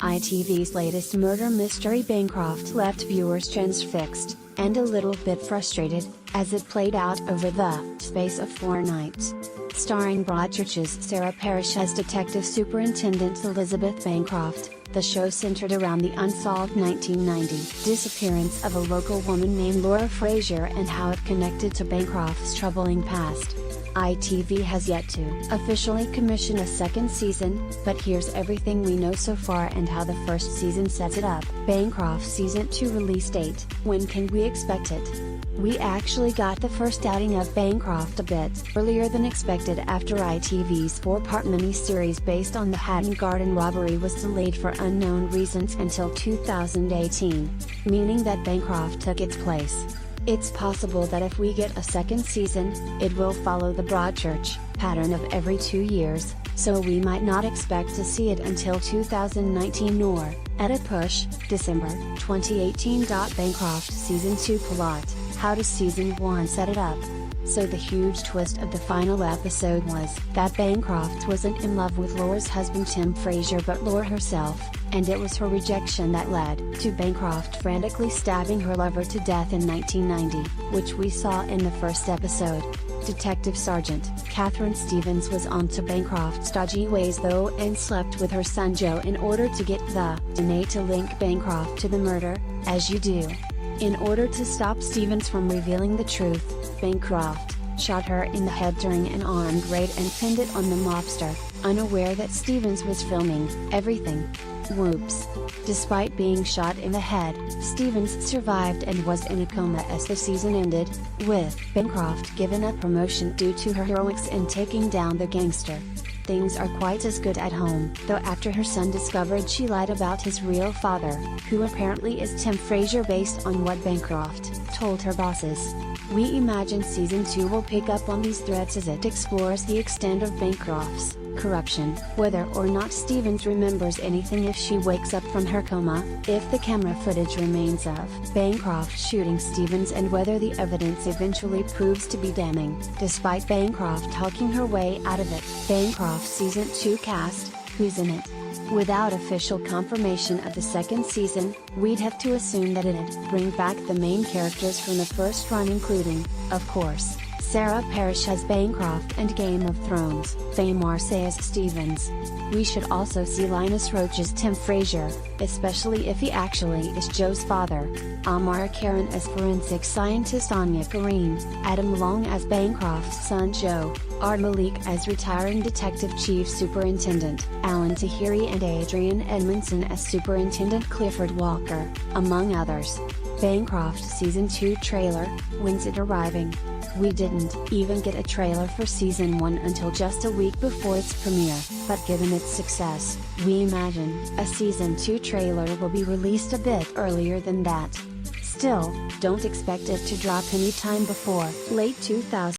ITV's latest murder mystery Bancroft left viewers transfixed, and a little bit frustrated, as it played out over the space of 4 nights. Starring Broadchurch's Sarah Parrish as Detective Superintendent Elizabeth Bancroft, the show centered around the unsolved 1990 disappearance of a local woman named Laura Frazier and how it connected to Bancroft's troubling past. ITV has yet to officially commission a second season, but here's everything we know so far and how the first season sets it up. Bancroft Season 2 release date. When can we expect it? We actually got the first outing of Bancroft a bit earlier than expected after ITV's 4-part miniseries based on the Hatton Garden robbery was delayed for unknown reasons until 2018, meaning that Bancroft took its place. It's possible that if we get a second season, it will follow the Broadchurch pattern of every 2 years, so we might not expect to see it until 2019 or, at a push, December 2018. Bancroft Season 2 plot. How does Season 1 set it up? So the huge twist of the final episode was that Bancroft wasn't in love with Laura's husband Tim Frazier but Laura herself, and it was her rejection that led to Bancroft frantically stabbing her lover to death in 1990, which we saw in the first episode. Detective Sergeant Catherine Stevens was onto Bancroft's dodgy ways though and slept with her son Joe in order to get the DNA to link Bancroft to the murder, as you do. In order to stop Stevens from revealing the truth, Bancroft shot her in the head during an armed raid and pinned it on the mobster, unaware that Stevens was filming everything. Whoops. Despite being shot in the head, Stevens survived and was in a coma as the season ended, with Bancroft given a promotion due to her heroics in taking down the gangster. Things are quite as good at home, though after her son discovered she lied about his real father, who apparently is Tim Frazier based on what Bancroft told her bosses. We imagine Season 2 will pick up on these threads as it explores the extent of Bancroft's corruption, whether or not Stevens remembers anything if she wakes up from her coma, if the camera footage remains of Bancroft shooting Stevens and whether the evidence eventually proves to be damning, despite Bancroft talking her way out of it. Bancroft Season 2 cast, who's in it? Without official confirmation of the second season, we'd have to assume that it'd bring back the main characters from the first run including, of course, Sarah Parrish as Bancroft and Game of Thrones fame Marseille as Stevens. We should also see Linus Roach as Tim Frazier, especially if he actually is Joe's father, Amara Karen as forensic scientist Anya Kareem, Adam Long as Bancroft's son Joe, Art Malik as retiring Detective Chief Superintendent Alan Tahiri and Adrian Edmondson as Superintendent Clifford Walker, among others. Bancroft Season 2 trailer, when's it arriving? We didn't even get a trailer for Season 1 until just a week before its premiere, but given its success, we imagine a Season 2 trailer will be released a bit earlier than that. Still, don't expect it to drop anytime before late 2000.